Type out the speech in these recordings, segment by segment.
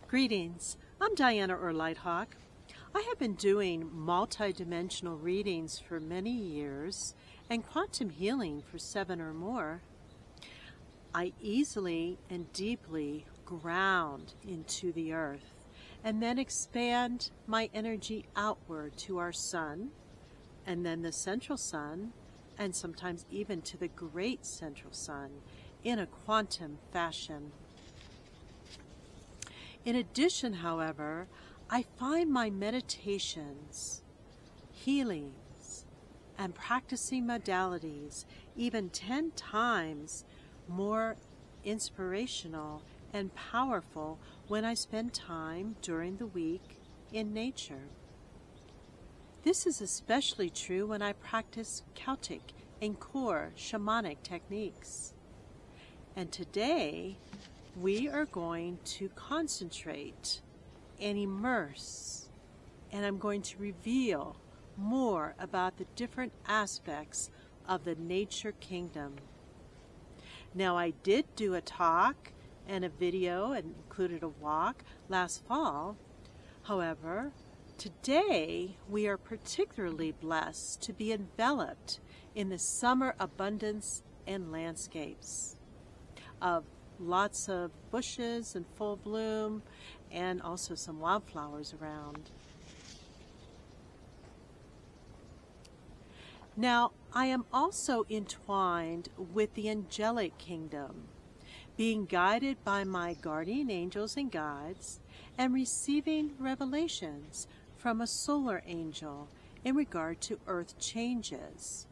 Greetings, I'm Diana or Lighthawk. I have been doing multi-dimensional readings for many years and quantum healing for 7 or more. I easily and deeply ground into the earth and then expand my energy outward to our sun and then the central sun and sometimes even to the great central sun in a quantum fashion. In addition, however, I find my meditations, healings, and practicing modalities even 10 times more inspirational and powerful when I spend time during the week in nature. This is especially true when I practice Celtic and Core Shamanic techniques. And today, we are going to concentrate and immerse, and I'm going to reveal more about the different aspects of the nature kingdom. Now, I did do a talk and a video and included a walk last fall. However, today we are particularly blessed to be enveloped in the summer abundance and landscapes of lots of bushes in full bloom and also some wildflowers around. Now, I am also entwined with the angelic kingdom, being guided by my guardian angels and guides and receiving revelations from a solar angel in regard to earth changes.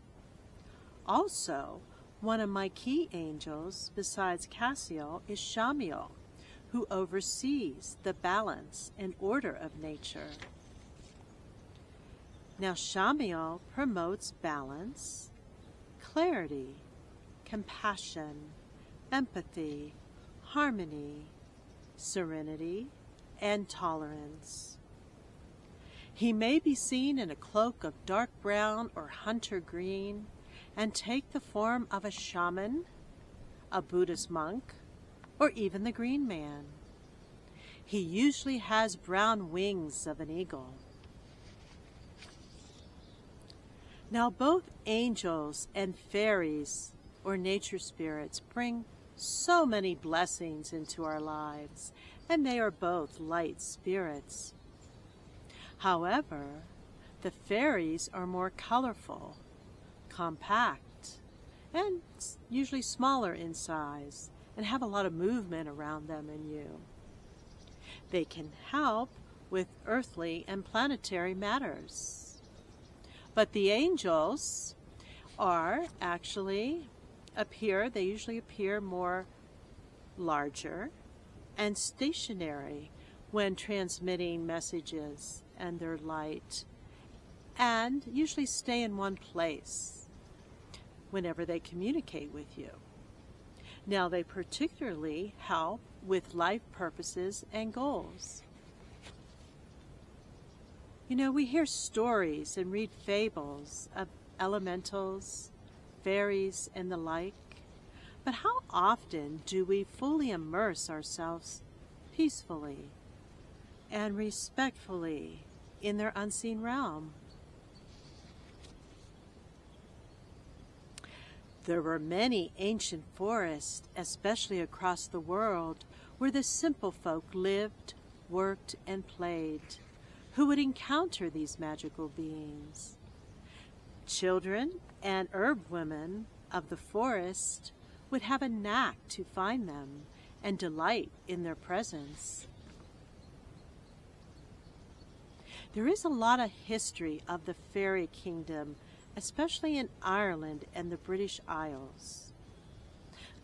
Also, one of my key angels, besides Cassiel, is Shamiel, who oversees the balance and order of nature. Now, Shamiel promotes balance, clarity, compassion, empathy, harmony, serenity, and tolerance. He may be seen in a cloak of dark brown or hunter green, and take the form of a shaman, a Buddhist monk, or even the Green Man. He usually has brown wings of an eagle. Now, both angels and fairies, or nature spirits, bring so many blessings into our lives, and they are both light spirits. However, the fairies are more colorful, compact, and usually smaller in size, and have a lot of movement around them and you. They can help with earthly and planetary matters. But the angels they usually appear more larger and stationary when transmitting messages and their light, and usually stay in one place whenever they communicate with you. Now, they particularly help with life purposes and goals. You know, we hear stories and read fables of elementals, fairies, and the like, but how often do we fully immerse ourselves peacefully and respectfully in their unseen realm? There were many ancient forests, especially across the world, where the simple folk lived, worked, and played, who would encounter these magical beings. Children and herb women of the forest would have a knack to find them and delight in their presence. There is a lot of history of the fairy kingdom, especially in Ireland and the British Isles.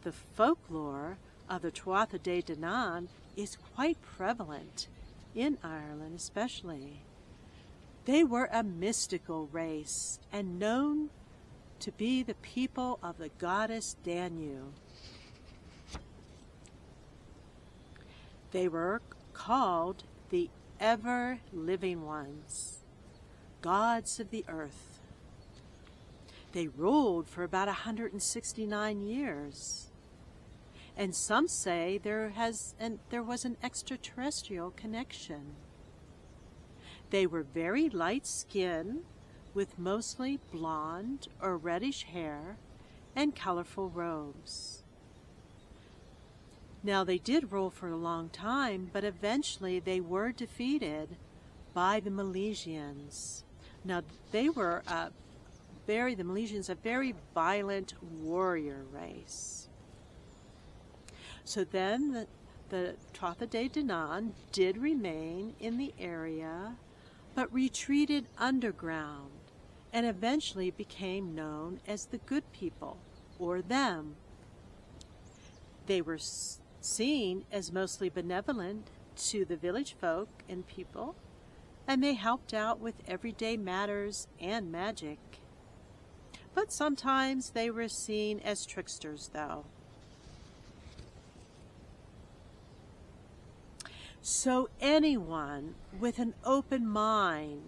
The folklore of the Tuatha De Danann is quite prevalent in Ireland especially. They were a mystical race and known to be the people of the goddess Danu. They were called the ever-living ones, gods of the earth. They ruled for about 169 years, And some say there was an extraterrestrial connection. They were very light-skinned, with mostly blonde or reddish hair and colorful robes. Now, they did rule for a long time, but eventually they were defeated by the Milesians. Now, they were the Milesians, a very violent warrior race. So then the Tuatha De Danann did remain in the area, but retreated underground and eventually became known as the Good People, or them. They were seen as mostly benevolent to the village folk and people, and they helped out with everyday matters and magic. But sometimes they were seen as tricksters, though. So anyone with an open mind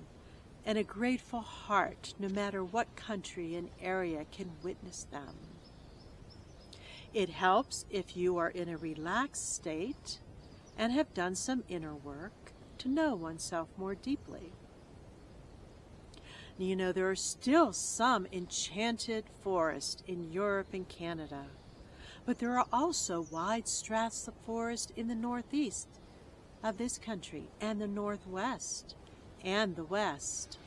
and a grateful heart, no matter what country and area, can witness them. It helps if you are in a relaxed state and have done some inner work to know oneself more deeply. You know, there are still some enchanted forests in Europe and Canada, but there are also wide straths of forest in the northeast of this country, and the northwest, and the west.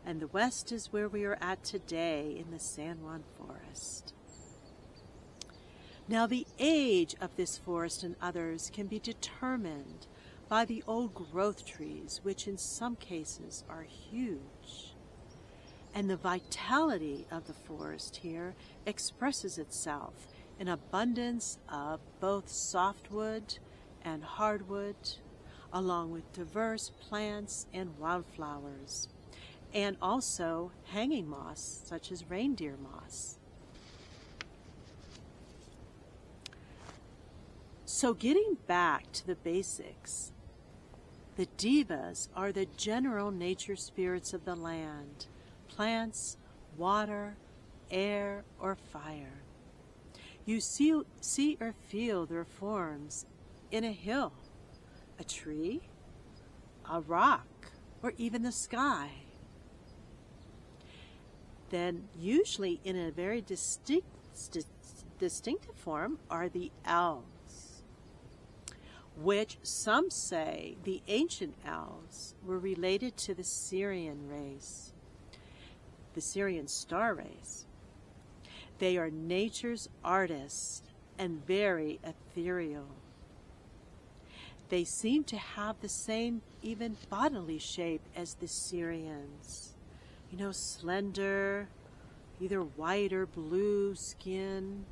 And the west is where we are at today, in the San Juan Forest. Now, the age of this forest and others can be determined by the old growth trees, which in some cases are huge. And the vitality of the forest here expresses itself in abundance of both softwood and hardwood, along with diverse plants and wildflowers, and also hanging moss, such as reindeer moss. So getting back to the basics, the devas are the general nature spirits of the land, plants, water, air, or fire. You see or feel their forms in a hill, a tree, a rock, or even the sky. Then, usually in a very distinctive form, are the elves, which some say the ancient elves were related to the Syrian race, the Syrian star race. They are nature's artists and very ethereal. They seem to have the same, even bodily shape as the Syrians. You know, slender, either white or blue skin.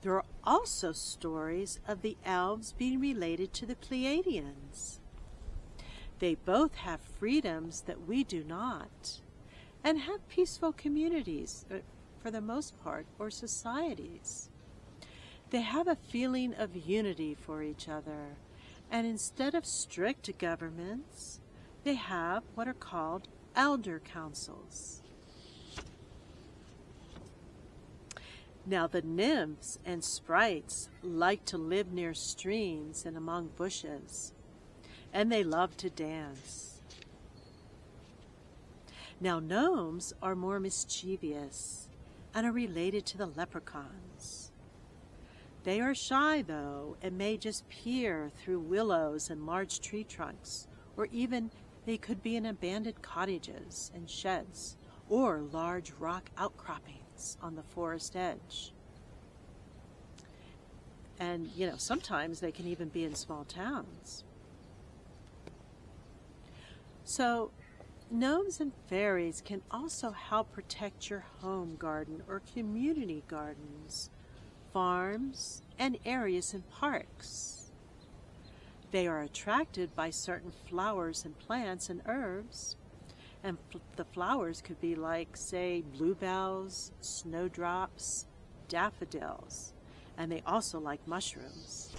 There are also stories of the elves being related to the Pleiadians. They both have freedoms that we do not, and have peaceful communities, for the most part, or societies. They have a feeling of unity for each other, and instead of strict governments, they have what are called elder councils. Now, the nymphs and sprites like to live near streams and among bushes, and they love to dance. Now, gnomes are more mischievous and are related to the leprechauns. They are shy, though, and may just peer through willows and large tree trunks, or even they could be in abandoned cottages and sheds, or large rock outcroppings on the forest edge. And, you know, sometimes they can even be in small towns. So, gnomes and fairies can also help protect your home garden or community gardens, farms, and areas and parks. They are attracted by certain flowers and plants and herbs, and the flowers could be like, say, bluebells, snowdrops, daffodils, and they also like mushrooms.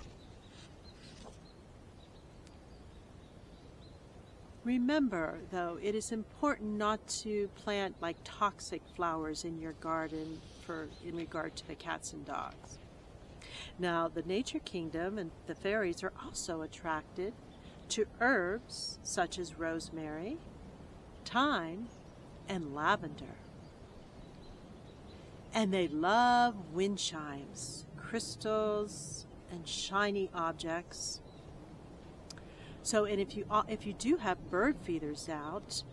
Remember, though, it is important not to plant like toxic flowers in your garden in regard to the cats and dogs. Now, the nature kingdom and the fairies are also attracted to herbs such as rosemary, thyme, and lavender. And they love wind chimes, crystals, and shiny objects. So, and if you do have bird feeders out,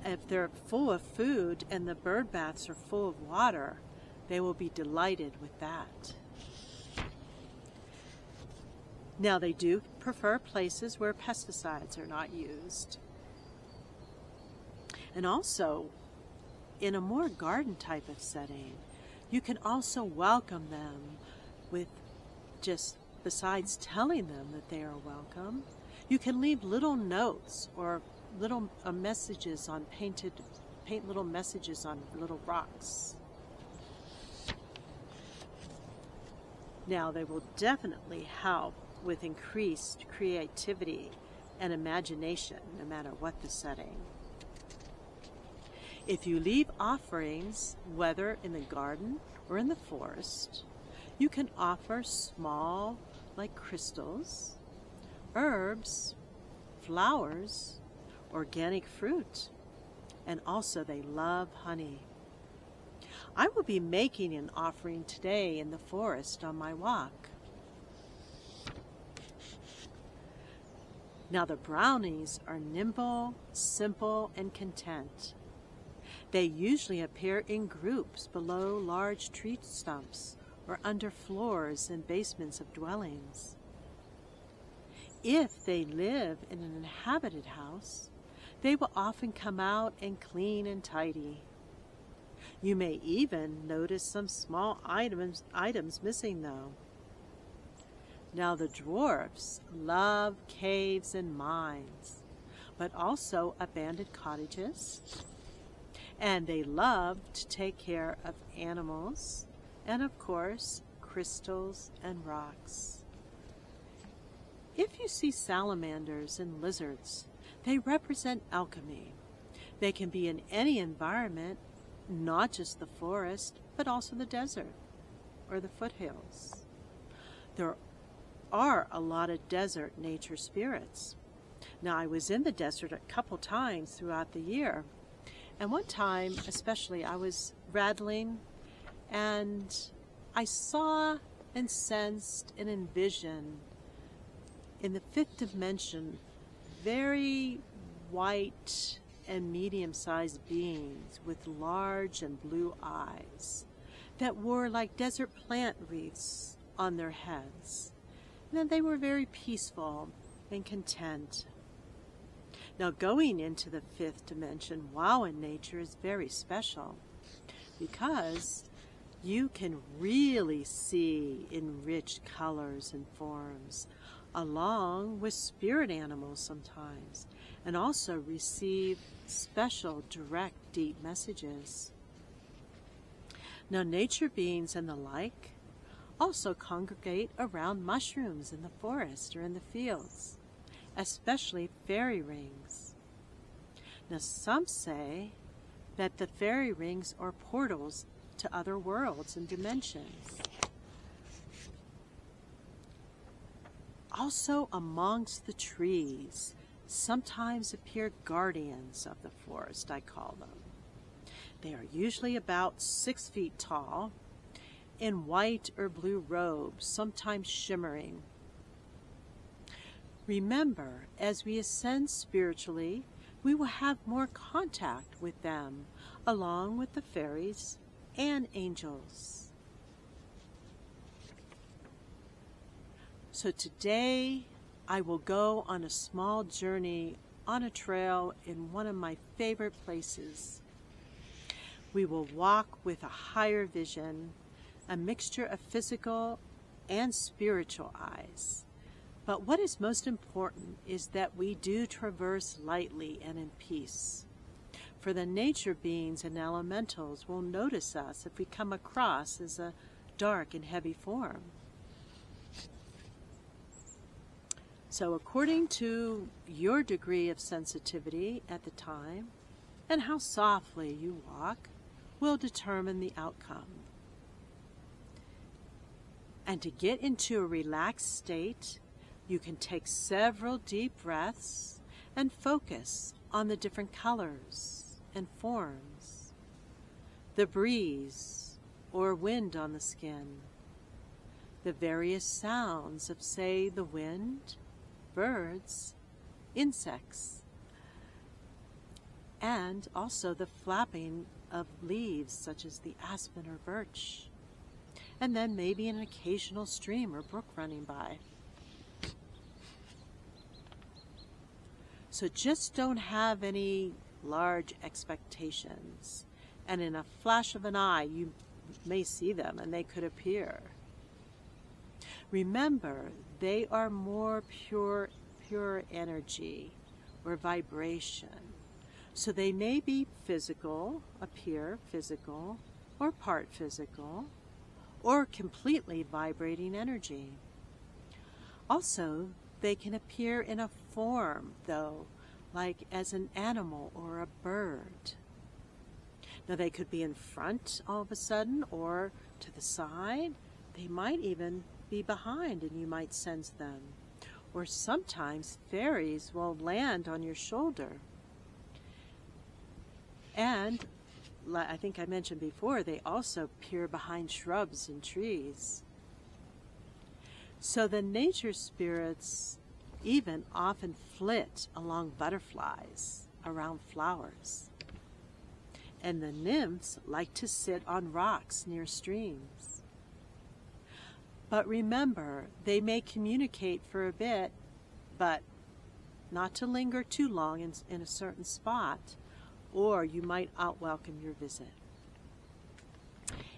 if they're full of food and the bird baths are full of water, they will be delighted with that. Now, they do prefer places where pesticides are not used. And also, in a more garden type of setting, you can also welcome them with just, besides telling them that they are welcome, you can leave little notes or little messages on paint little messages on little rocks. Now, they will definitely help with increased creativity and imagination, no matter what the setting. If you leave offerings, whether in the garden or in the forest, you can offer small, like crystals, herbs, flowers, organic fruit, and also they love honey. I will be making an offering today in the forest on my walk. Now, the brownies are nimble, simple, and content. They usually appear in groups below large tree stumps or under floors and basements of dwellings. If they live in an inhabited house, they will often come out and clean and tidy. You may even notice some small items missing, though. Now, the dwarfs love caves and mines, but also abandoned cottages, and they love to take care of animals and, of course, crystals and rocks. If you see salamanders and lizards, they represent alchemy. They can be in any environment, not just the forest, but also the desert or the foothills. There are a lot of desert nature spirits. Now, I was in the desert a couple times throughout the year, and one time especially I was rattling and I saw and sensed and envisioned in the fifth dimension very white and medium-sized beings with large and blue eyes that wore like desert plant wreaths on their heads. And they were very peaceful and content. Now, going into the fifth dimension while in nature is very special because you can really see in rich colors and forms, along with spirit animals sometimes, and also receive special, direct, deep messages. Now, nature beings and the like also congregate around mushrooms in the forest or in the fields, especially fairy rings. Now, some say that the fairy rings are portals to other worlds and dimensions. Also, amongst the trees, sometimes appear guardians of the forest, I call them. They are usually about 6 feet tall, in white or blue robes, sometimes shimmering. Remember, as we ascend spiritually, we will have more contact with them, along with the fairies and angels. So today, I will go on a small journey on a trail in one of my favorite places. We will walk with a higher vision, a mixture of physical and spiritual eyes. But what is most important is that we do traverse lightly and in peace. For the nature beings and elementals will notice us if we come across as a dark and heavy form. So according to your degree of sensitivity at the time and how softly you walk will determine the outcome. And to get into a relaxed state, you can take several deep breaths and focus on the different colors and forms, the breeze or wind on the skin, the various sounds of, say, the wind, birds, insects, and also the flapping of leaves such as the aspen or birch, and then maybe an occasional stream or brook running by. So just don't have any large expectations, and in a flash of an eye you may see them and they could appear. Remember, they are more pure energy or vibration. So they may be physical, appear physical, or part physical, or completely vibrating energy. Also, they can appear in a form, though, like as an animal or a bird. Now they could be in front all of a sudden, or to the side. They might even be behind and you might sense them. Or sometimes fairies will land on your shoulder. And I think I mentioned before, they also appear behind shrubs and trees. So the nature spirits even often flit along butterflies, around flowers. And the nymphs like to sit on rocks near streams. But remember, they may communicate for a bit, but not to linger too long in a certain spot, or you might outwelcome your visit.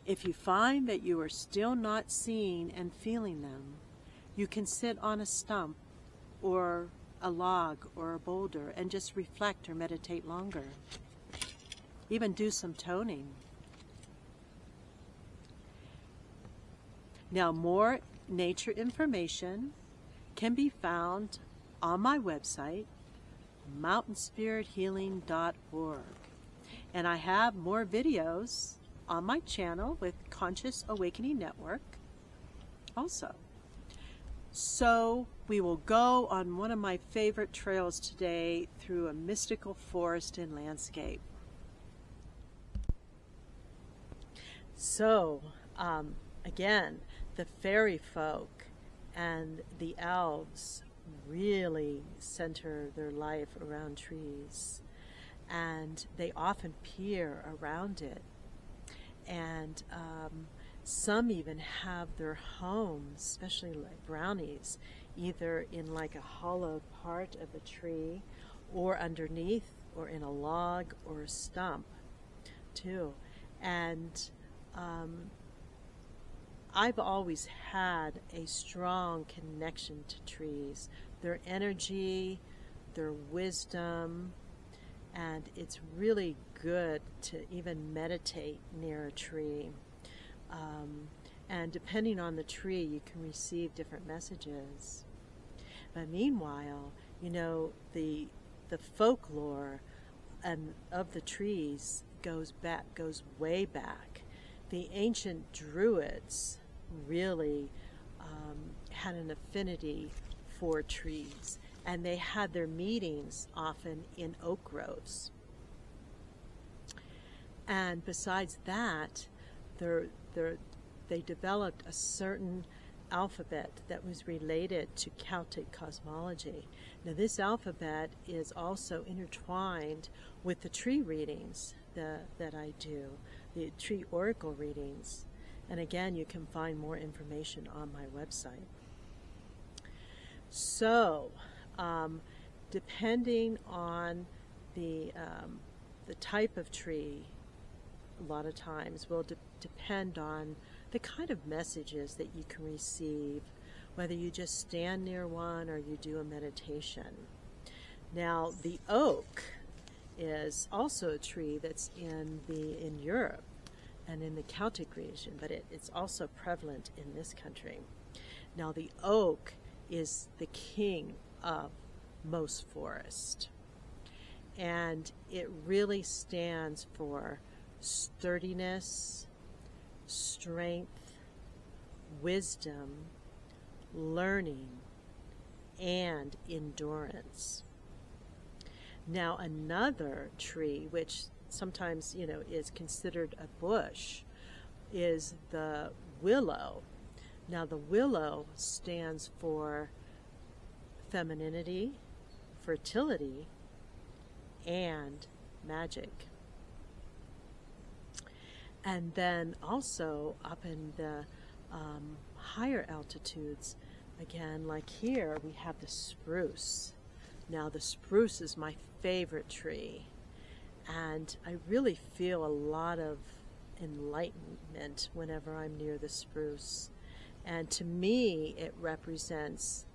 If you find that you are still not seeing and feeling them, you can sit on a stump or a log or a boulder and just reflect or meditate longer. Even do some toning. Now, more nature information can be found on my website, mountainspirithealing.org. And I have more videos on my channel with Conscious Awakening Network also. So we will go on one of my favorite trails today through a mystical forest and landscape. So, again, the fairy folk and the elves really center their life around trees, and they often peer around it, and some even have their homes, especially like brownies, either in like a hollowed part of a tree or underneath or in a log or a stump too. And I've always had a strong connection to trees, their energy, their wisdom, and it's really good to even meditate near a tree. And depending on the tree, you can receive different messages. But meanwhile, you know, the folklore of the trees goes way back. The ancient Druids really had an affinity for trees, and they had their meetings often in oak groves. And besides that, they developed a certain alphabet that was related to Celtic cosmology. Now, this alphabet is also intertwined with the tree readings that I do, the tree oracle readings. And again, you can find more information on my website. So, depending on the type of tree, a lot of times will depend on the kind of messages that you can receive, whether you just stand near one or you do a meditation. Now, the oak is also a tree that's in Europe and in the Celtic region, but it's also prevalent in this country. Now, the oak is the king of most forest. And it really stands for sturdiness, strength, wisdom, learning, and endurance. Now another tree, which sometimes, is considered a bush, is the willow. Now the willow stands for femininity, fertility, and magic. And then also up in the higher altitudes, again, like here, we have the spruce. Now the spruce is my favorite tree, and I really feel a lot of enlightenment whenever I'm near the spruce. And to me, it represents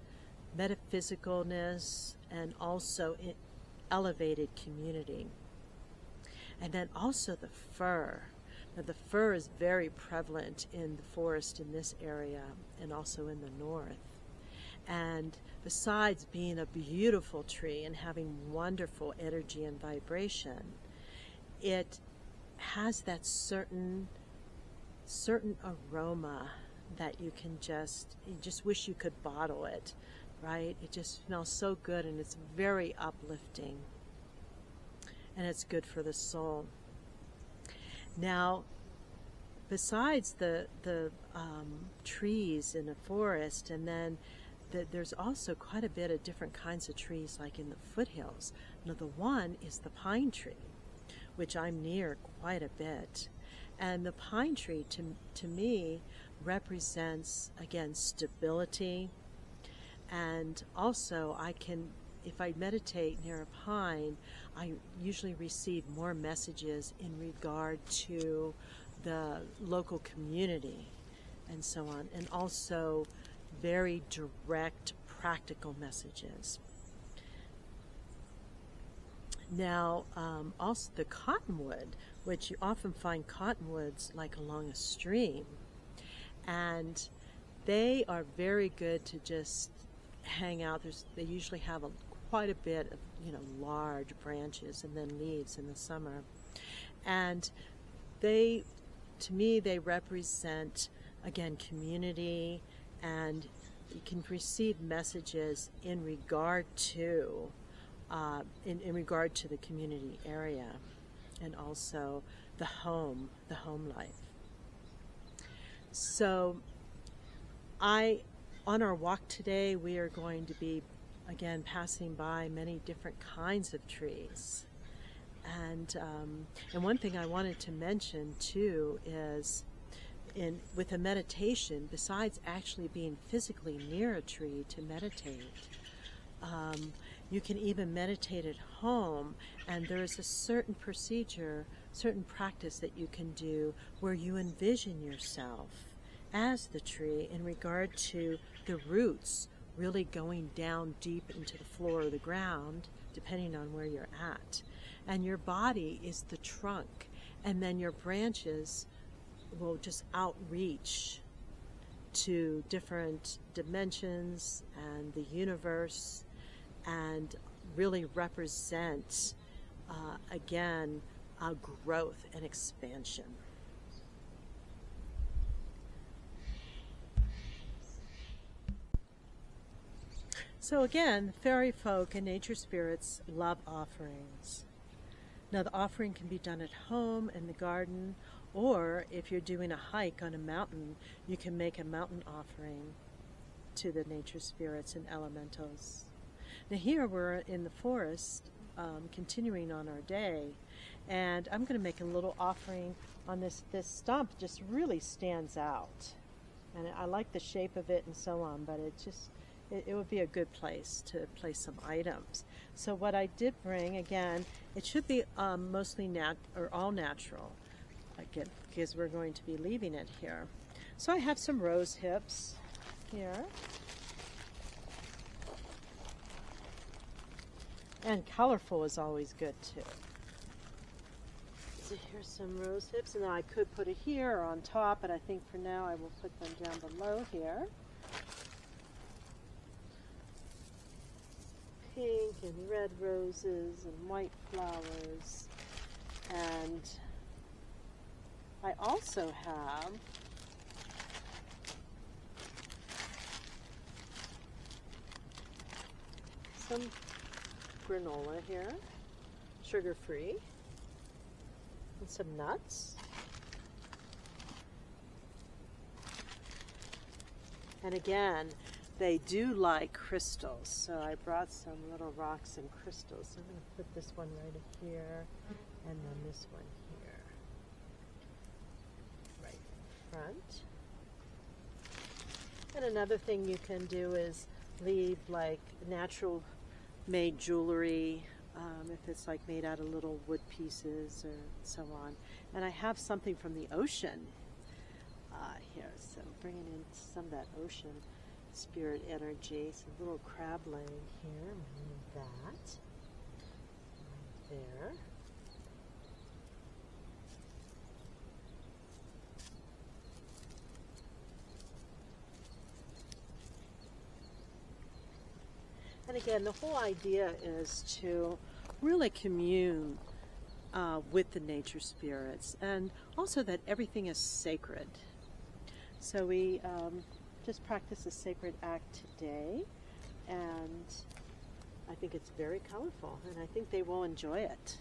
metaphysicalness and also elevated community. And then also the fir. Now the fir is very prevalent in the forest in this area and also in the north. And besides being a beautiful tree and having wonderful energy and vibration, it has that certain aroma that you just wish you could bottle it, right? It just smells so good, and it's very uplifting, and it's good for the soul. Now, besides the trees in the forest, and then there's also quite a bit of different kinds of trees, like in the foothills. Now, the one is the pine tree, which I'm near quite a bit. And the pine tree, to me, represents, again, stability. And also, if I meditate near a pine, I usually receive more messages in regard to the local community and so on, and also very direct, practical messages. Now, also the cottonwood, which you often find cottonwoods like along a stream, and they are very good to just hang out. They usually have quite a bit of large branches and then leaves in the summer, and to me they represent, again, community, and you can receive messages in regard to in regard to the community area, and also the home life. So on our walk today, we are going to be, again, passing by many different kinds of trees. And one thing I wanted to mention too is, with a meditation, besides actually being physically near a tree to meditate, you can even meditate at home, and there is a certain procedure, certain practice that you can do where you envision yourself as the tree in regard to the roots really going down deep into the floor or the ground, depending on where you're at. And your body is the trunk, and then your branches will just outreach to different dimensions and the universe, and really represent, again, growth and expansion. So again, fairy folk and nature spirits love offerings. Now, the offering can be done at home, in the garden, or if you're doing a hike on a mountain, you can make a mountain offering to the nature spirits and elementals. Now here we're in the forest, continuing on our day, and I'm going to make a little offering on this stump. Just really stands out, and I like the shape of it and so on, but it would be a good place to place some items. So what I did bring, again, it should be mostly all natural, again, because we're going to be leaving it here. So I have some rose hips here. And colorful is always good too. So here's some rose hips, and I could put it here or on top, but I think for now I will put them down below here. Again, red roses and white flowers. And I also have some granola here, sugar-free, and some nuts. And again, they do like crystals, so I brought some little rocks and crystals. So I'm going to put this one right here, and then this one here, right in front. And another thing you can do is leave like natural made jewelry, if it's like made out of little wood pieces or so on. And I have something from the ocean here, so bringing in some of that ocean spirit energy. Some little crab laying here, move that right there. And again, the whole idea is to really commune with the nature spirits, and also that everything is sacred. So we just practice a sacred act today, and I think it's very colorful, and I think they will enjoy it.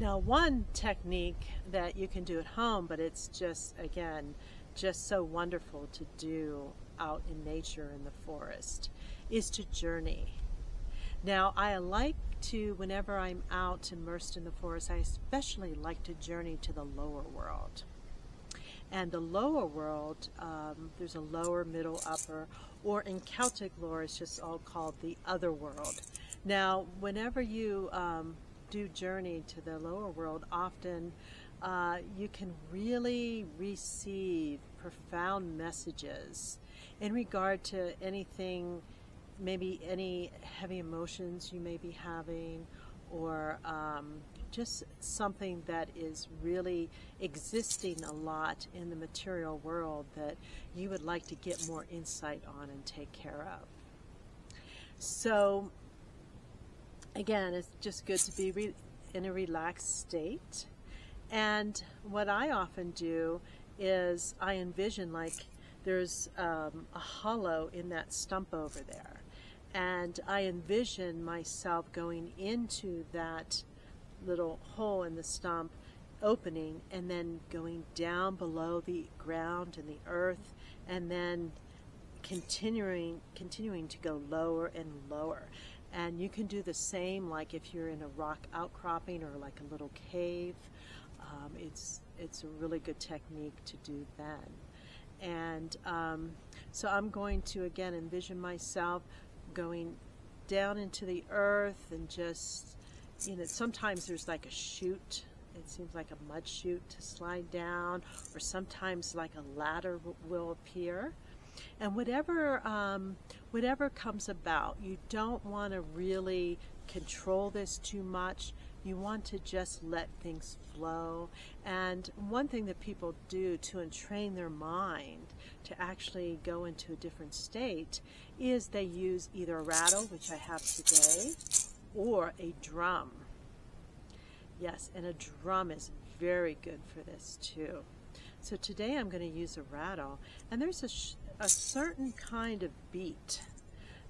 Now, one technique that you can do at home, but it's just, again, just so wonderful to do out in nature in the forest, is to journey. Now, I like to, whenever I'm out immersed in the forest, I especially like to journey to the lower world. And the lower world, there's a lower, middle, upper, or in Celtic lore, it's just all called the other world. Now, whenever you do journey to the lower world, often you can really receive profound messages in regard to anything, maybe any heavy emotions you may be having, or just something that is really existing a lot in the material world that you would like to get more insight on and take care of. So again, it's just good to be in a relaxed state. And what I often do is I envision like there's a hollow in that stump over there. And I envision myself going into that little hole in the stump, opening, and then going down below the ground and the earth, and then continuing to go lower and lower. And you can do the same like if you're in a rock outcropping or like a little cave. It's a really good technique to do then. And so I'm going to again envision myself going down into the earth, and just, you know, sometimes there's like a chute. It seems like a mud chute to slide down, or sometimes like a ladder will appear. And whatever comes about, you don't want to really control this too much. You want to just let things flow. And one thing that people do to entrain their mind to actually go into a different state is they use either a rattle, which I have today, or a drum. Yes, and a drum is very good for this too. So today I'm going to use a rattle, and there's a certain kind of beat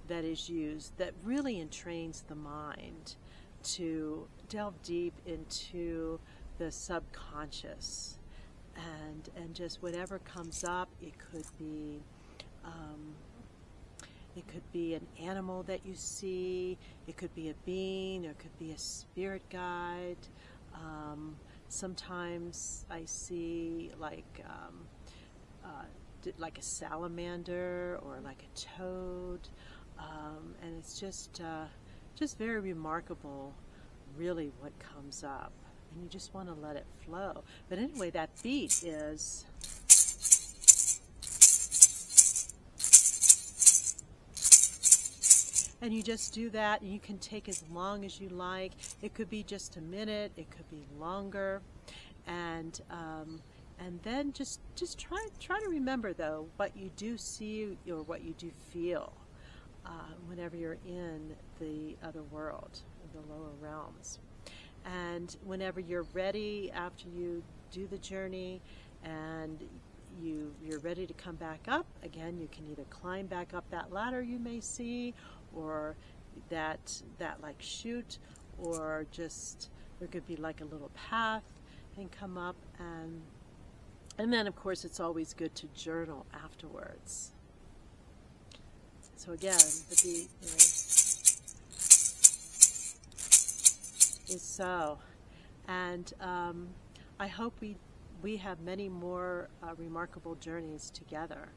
that is used that really entrains the mind to delve deep into the subconscious, and just whatever comes up. It could be an animal that you see, it could be a being, or it could be a spirit guide. Sometimes I see like a salamander or like a toad, and it's just very remarkable, really, what comes up, and you just want to let it flow. But anyway, that beat is And you just do that, and you can take as long as you like. It could be just a minute, it could be longer. And then just try to remember, though, what you do see or what you do feel whenever you're in the other world, the lower realms. And whenever you're ready, after you do the journey and you're ready to come back up, again, you can either climb back up that ladder you may see, or that like chute, or just there could be like a little path and come up. And then, of course, it's always good to journal afterwards. So again, the beat is so. And I hope we have many more remarkable journeys together.